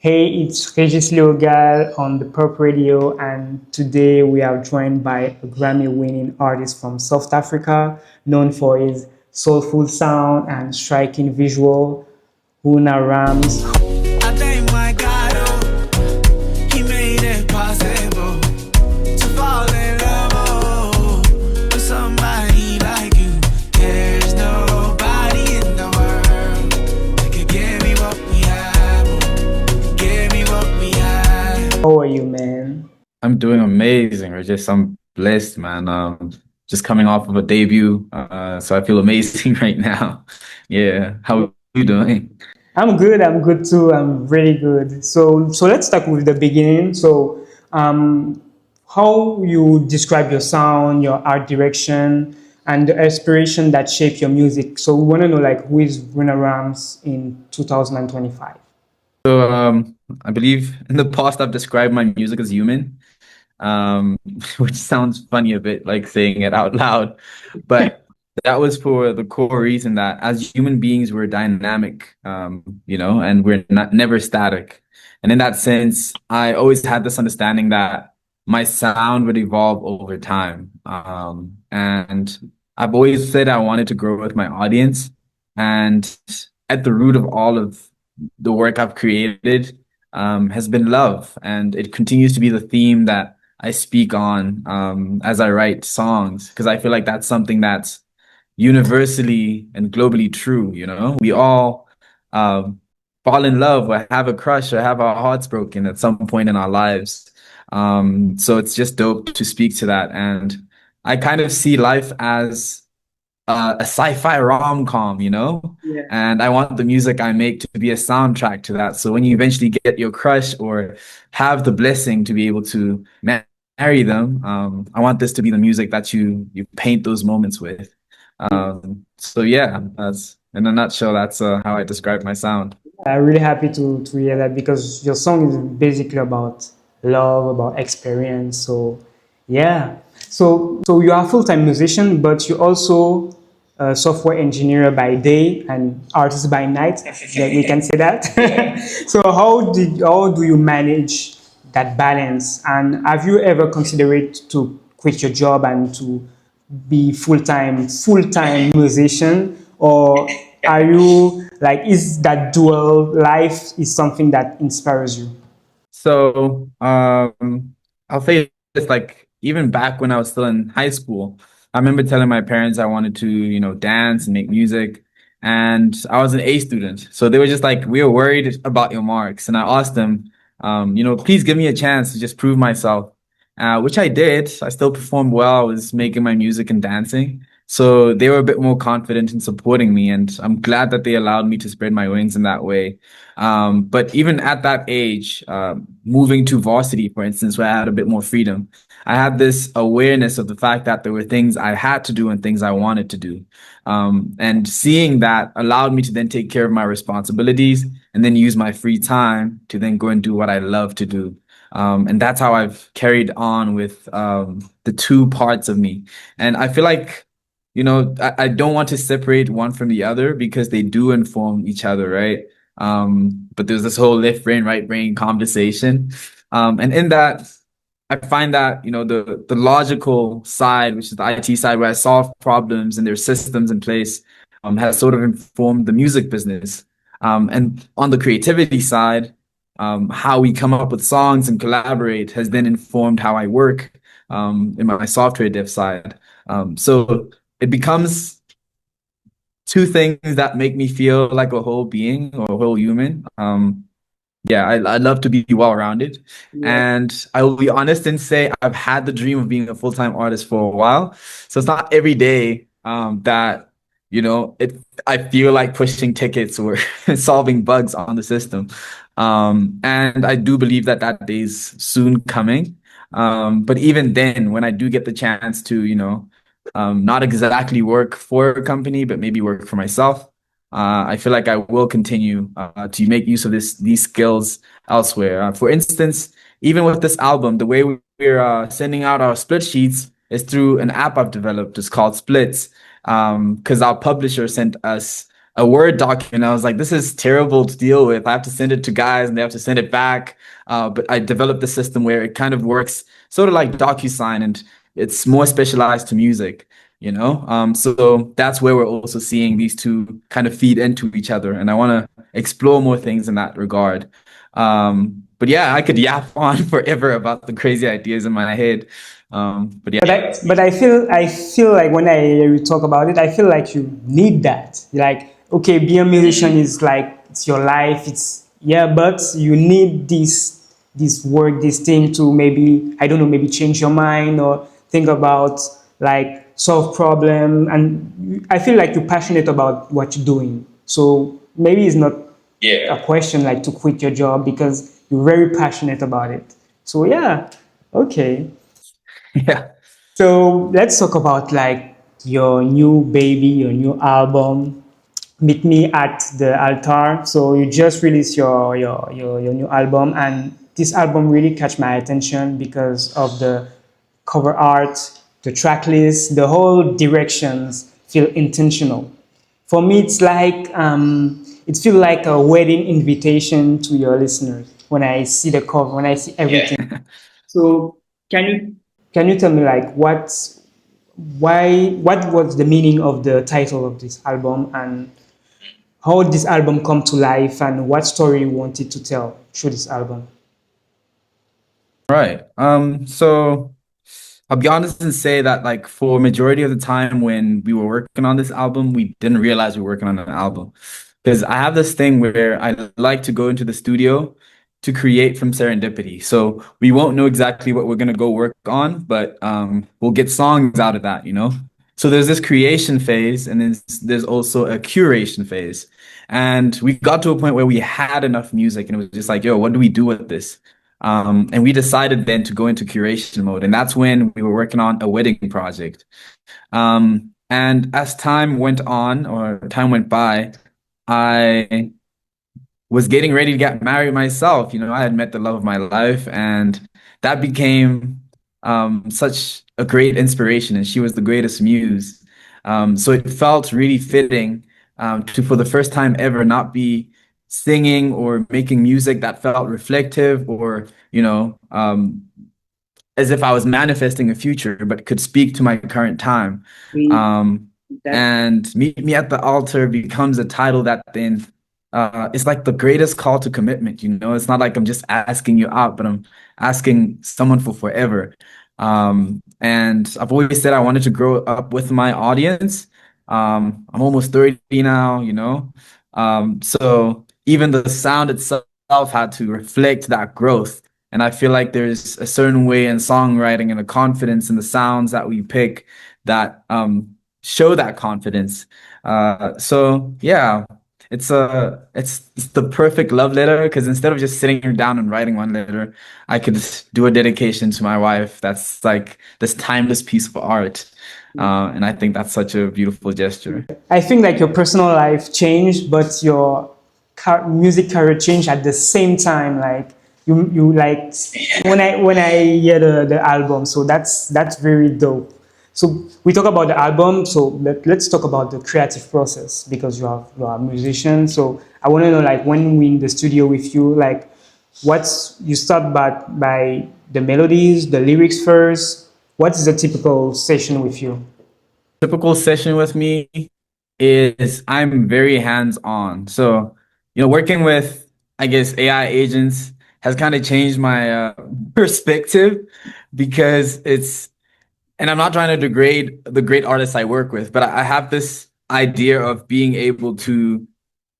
Hey, it's Regis Leogal on the Pop Radio, and today we are joined by a Grammy winning artist from South Africa, known for his soulful sound and striking visual, Una Rams. I thank my God, He made it possible to fall in love with somebody like you. There's nobody in the world that could give me what we have, give me what we have. How are you, man? I'm doing amazing, Regis. I'm blessed, man. Just coming off of a debut, so I feel amazing right now. Yeah, how are you doing? I'm good. I'm good too. I'm really good. So let's start with the beginning. How you describe your sound, your art direction, and the inspiration that shaped your music. So we want to know, like, who is Una Rams in 2025? I believe in the past I've described my music as human, um, which sounds funny a bit, like saying it out loud, but that was for the core reason that as human beings we're dynamic, and we're not never static. And in that sense, I always had this understanding that my sound would evolve over time. And I've always said I wanted to grow with my audience, and at the root of all of the work I've created has been love, and it continues to be the theme that I speak on as I write songs, because I feel like that's something that's universally and globally true. We all fall in love or have a crush or have our hearts broken at some point in our lives. So it's just dope to speak to that, and I kind of see life as a sci-fi rom-com, Yeah. and I want the music I make to be a soundtrack to that. So when you eventually get your crush or have the blessing to be able to marry them, I want this to be the music that you paint those moments with. So yeah, that's in a nutshell, that's how I describe my sound. I'm really happy to hear that because your song is basically about love, about experience. So, yeah. So you are a full-time musician, but you also a software engineer by day and artist by night. That we can say that. So how do you manage that balance? And have you ever considered to quit your job and to be full-time musician, or are you like, is that dual life is something that inspires you? So I'll say this, like even back when I was still in high school, I remember telling my parents I wanted to, dance and make music. And I was an A student. So they were just like, we were worried about your marks. And I asked them, please give me a chance to just prove myself, which I did. I still performed well. I was making my music and dancing. So they were a bit more confident in supporting me. And I'm glad that they allowed me to spread my wings in that way. But even at that age, moving to varsity, for instance, where I had a bit more freedom, I had this awareness of the fact that there were things I had to do and things I wanted to do. And seeing that allowed me to then take care of my responsibilities and then use my free time to then go and do what I love to do. And that's how I've carried on with the two parts of me. And I feel like, I don't want to separate one from the other because they do inform each other, right? But there's this whole left brain, right brain conversation. And in that, I find that, the logical side, which is the IT side, where I solve problems and there's systems in place, has sort of informed the music business. And on the creativity side, how we come up with songs and collaborate has then informed how I work in my software dev side. So it becomes two things that make me feel like a whole being or a whole human. Yeah, I love to be well-rounded. Yeah. And I will be honest and say I've had the dream of being a full-time artist for a while. So it's not every day that, I feel like pushing tickets or solving bugs on the system. And I do believe that that day's soon coming. But even then, when I do get the chance to, not exactly work for a company, but maybe work for myself, I feel like I will continue to make use of these skills elsewhere. For instance, even with this album, the way we're sending out our split sheets is through an app I've developed. It's called Splits, because our publisher sent us a Word document. I was like, this is terrible to deal with. I have to send it to guys and they have to send it back. But I developed a system where it kind of works sort of like DocuSign, and it's more specialized to music, you know? So that's where we're also seeing these two kind of feed into each other. And I want to explore more things in that regard. But yeah, I could yap on forever about the crazy ideas in my head. But But yeah. I feel like when I hear you talk about it, I feel like you need that. Like, okay, being a musician is like it's your life. It's yeah, but you need this work, this thing to maybe I don't know, maybe change your mind or think about like solve problem. And I feel like you're passionate about what you're doing. So maybe it's not a question like to quit your job because you're very passionate about it. So yeah, okay. Yeah. So let's talk about like your new baby, your new album, Meet Me at the Altar. So you just released your new album, and this album really catch my attention because of the cover art, the track list, the whole directions feel intentional. For me, it's like it feels like a wedding invitation to your listeners when I see the cover, when I see everything. So can you tell me like what was the meaning of the title of this album and how did this album come to life and what story you wanted to tell through this album? Right. So I'll be honest and say that like for majority of the time when we were working on this album, we didn't realize we were working on an album. Because I have this thing where I like to go into the studio to create from serendipity. So we won't know exactly what we're gonna go work on, but we'll get songs out of that, you know? So there's this creation phase and then there's also a curation phase. And we got to a point where we had enough music and it was just like, yo, what do we do with this? And we decided then to go into curation mode. And that's when we were working on a wedding project. And as time went on or time went by, I was getting ready to get married myself. You know, I had met the love of my life, and that became such a great inspiration. And she was the greatest muse. So it felt really fitting to, for the first time ever, not be singing or making music that felt reflective or, as if I was manifesting a future, but could speak to my current time. And Meet Me at the Altar becomes a title that then it's like the greatest call to commitment, you know? It's not like I'm just asking you out, but I'm asking someone for forever. And I've always said I wanted to grow up with my audience. I'm almost 30 now, you know? So even the sound itself had to reflect that growth. And I feel like there's a certain way in songwriting and a confidence in the sounds that we pick that show that confidence. So yeah, it's the perfect love letter because instead of just sitting down and writing one letter, I could just do a dedication to my wife. That's like this timeless piece of art. And I think that's such a beautiful gesture. I think like your personal life changed, but your music career changed at the same time. Like you like when I hear the album, so that's very dope. So we talk about the album, so let's talk about the creative process because you are a musician. So I want to know like when we in the studio with you, like what's you start by the melodies, the lyrics first. What is a typical session with you? Typical session with me is I'm very hands-on. So, working with, I guess, AI agents has kind of changed my perspective because and I'm not trying to degrade the great artists I work with, but I have this idea of being able to,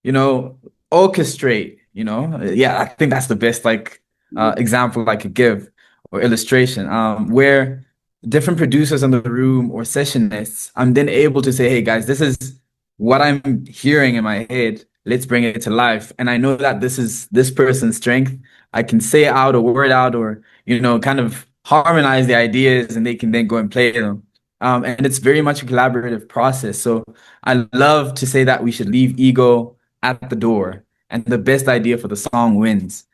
you know, orchestrate, yeah, I think that's the best like example I could give or illustration, where different producers in the room or sessionists, I'm then able to say, hey guys, this is what I'm hearing in my head. Let's bring it to life. And I know that this is this person's strength. I can say out a word out or, kind of harmonize the ideas and they can then go and play them. And it's very much a collaborative process. So I love to say that we should leave ego at the door and the best idea for the song wins.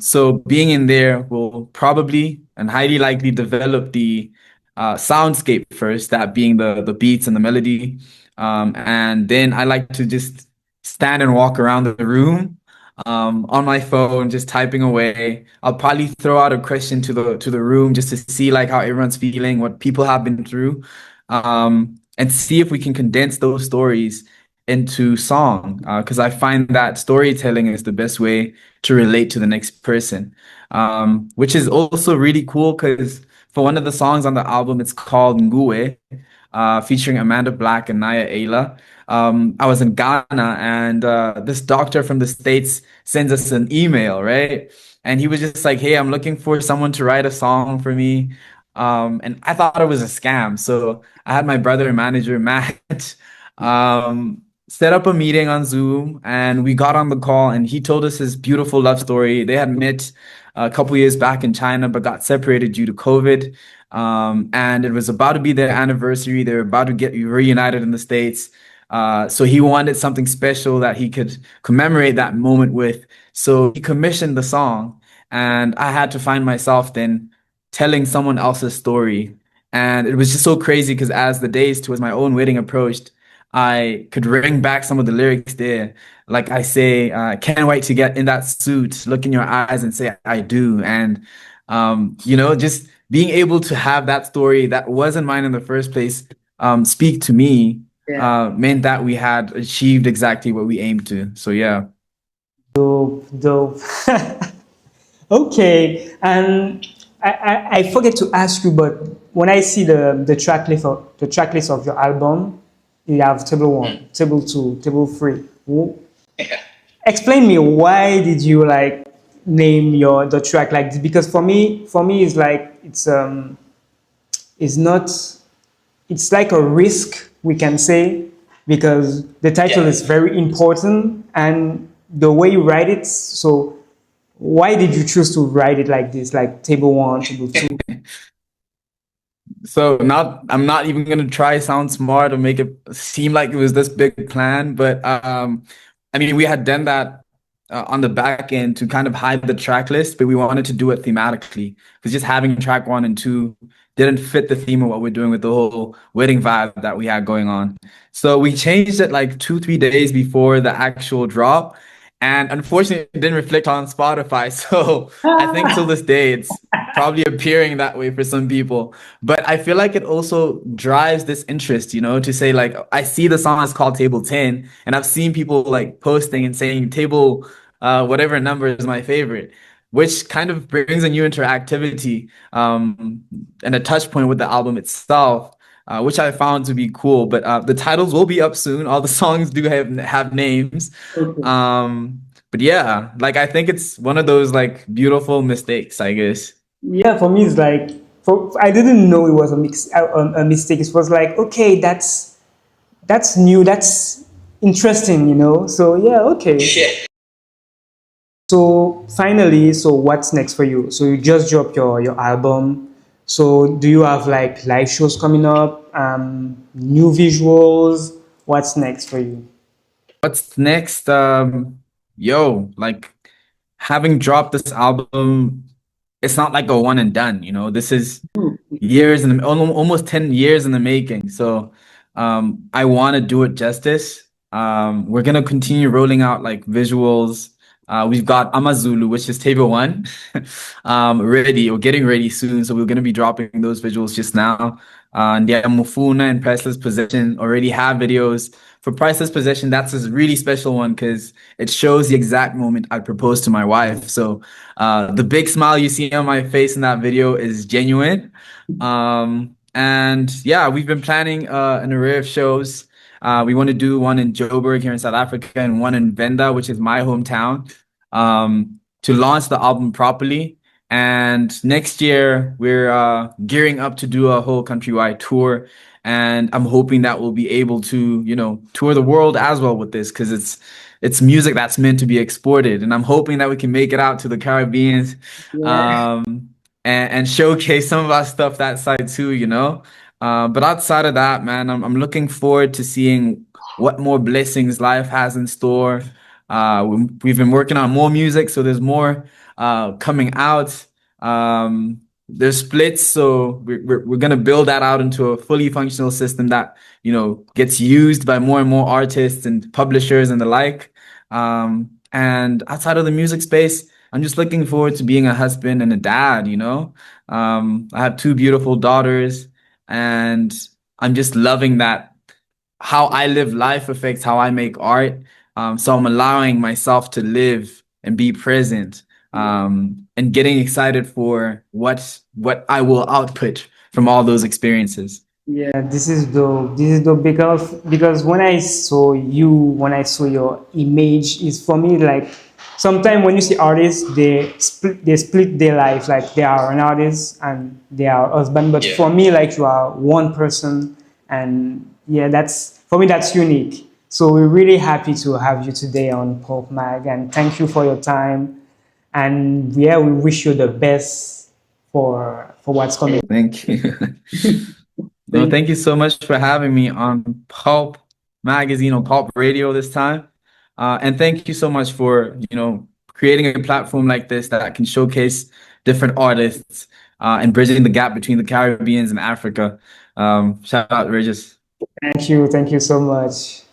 So being in there will probably and highly likely develop the soundscape first, that being the beats and the melody. And then I like to just stand and walk around the room on my phone, just typing away. I'll probably throw out a question to the room just to see like how everyone's feeling, what people have been through, and see if we can condense those stories into song. Because I find that storytelling is the best way to relate to the next person. Which is also really cool because for one of the songs on the album, it's called Ngwe, featuring Amanda Black and Naya Ayla. I was in Ghana and this doctor from the States sends us an email, right? And he was just like, hey, I'm looking for someone to write a song for me. And I thought it was a scam. So I had my brother and manager, Matt, set up a meeting on Zoom and we got on the call and he told us his beautiful love story. They had met a couple years back in China, but got separated due to COVID. And it was about to be their anniversary. They were about to get reunited in the States. So he wanted something special that he could commemorate that moment with. So he commissioned the song, and I had to find myself then telling someone else's story. And it was just so crazy because as the days towards my own wedding approached, I could bring back some of the lyrics there. Like I say, can't wait to get in that suit, look in your eyes and say, I do. And, just being able to have that story that wasn't mine in the first place, speak to me, meant that we had achieved exactly what we aimed to. So yeah. Dope, dope. Okay, and I forget to ask you, but when I see the track list of your album, you have table one, table two, table three. Explain me why did you like name the track like this? Because for me it's like it's not it's like a risk we can say because the title is very important and the way you write it. So why did you choose to write it like this, like table one, table two? So not I'm not even gonna try sound smart or make it seem like it was this big plan, but I mean we had done that on the back end to kind of hide the track list, but we wanted to do it thematically because just having track one and two didn't fit the theme of what we're doing with the whole wedding vibe that we had going on. So we changed it like 2, 3 days before the actual drop. And unfortunately, it didn't reflect on Spotify. So I think till this day, it's probably appearing that way for some people. But I feel like it also drives this interest, to say like, I see the song is called Table 10, and I've seen people like posting and saying table, whatever number is my favorite, which kind of brings a new interactivity, and a touch point with the album itself. Which I found to be cool, but the titles will be up soon. All the songs do have names, but yeah, like I think it's one of those like beautiful mistakes, I guess. Yeah, for me it's like I didn't know it was a mistake. It was like okay, that's new, that's interesting. So yeah, okay. So finally, so what's next for you? So you just dropped your album. So do you have like live shows coming up? New visuals? What's next for you? What's next? Like having dropped this album, it's not like a one and done. This is years and almost 10 years in the making. So I want to do it justice. We're gonna continue rolling out like visuals. We've got Amazulu, which is table one, ready or getting ready soon. So we're gonna be dropping those visuals just now. And yeah, Mufuna and Priceless Possession already have videos. For Priceless Possession, that's a really special one because it shows the exact moment I proposed to my wife. So the big smile you see on my face in that video is genuine. And yeah, we've been planning an array of shows. We want to do one in Joburg here in South Africa and one in Venda, which is my hometown, to launch the album properly. And next year, we're gearing up to do a whole countrywide tour. And I'm hoping that we'll be able to, tour the world as well with this because it's music that's meant to be exported. And I'm hoping that we can make it out to the Caribbean, and showcase some of our stuff that side too. But outside of that, man, I'm looking forward to seeing what more blessings life has in store. We've been working on more music, so there's more coming out. there's splits, so we're gonna build that out into a fully functional system that, gets used by more and more artists and publishers and the like. And outside of the music space, I'm just looking forward to being a husband and a dad. I have two beautiful daughters, and I'm just loving that how I live life affects how I make art. So I'm allowing myself to live and be present, and getting excited for what I will output from all those experiences. Yeah, this is dope. This is dope because when I saw your image, is for me like sometimes when you see artists, they split their life. Like they are an artist and they are a husband. But for me, like you are one person, and yeah, that's for me that's unique. So we're really happy to have you today on Pulp Mag, and thank you for your time. And yeah, we wish you the best for what's coming. Thank you. No, thank you so much for having me on Pulp Magazine or Pulp Radio this time. And thank you so much for, creating a platform like this that can showcase different artists, and bridging the gap between the Caribbeans and Africa. Shout out, Regis. Thank you so much.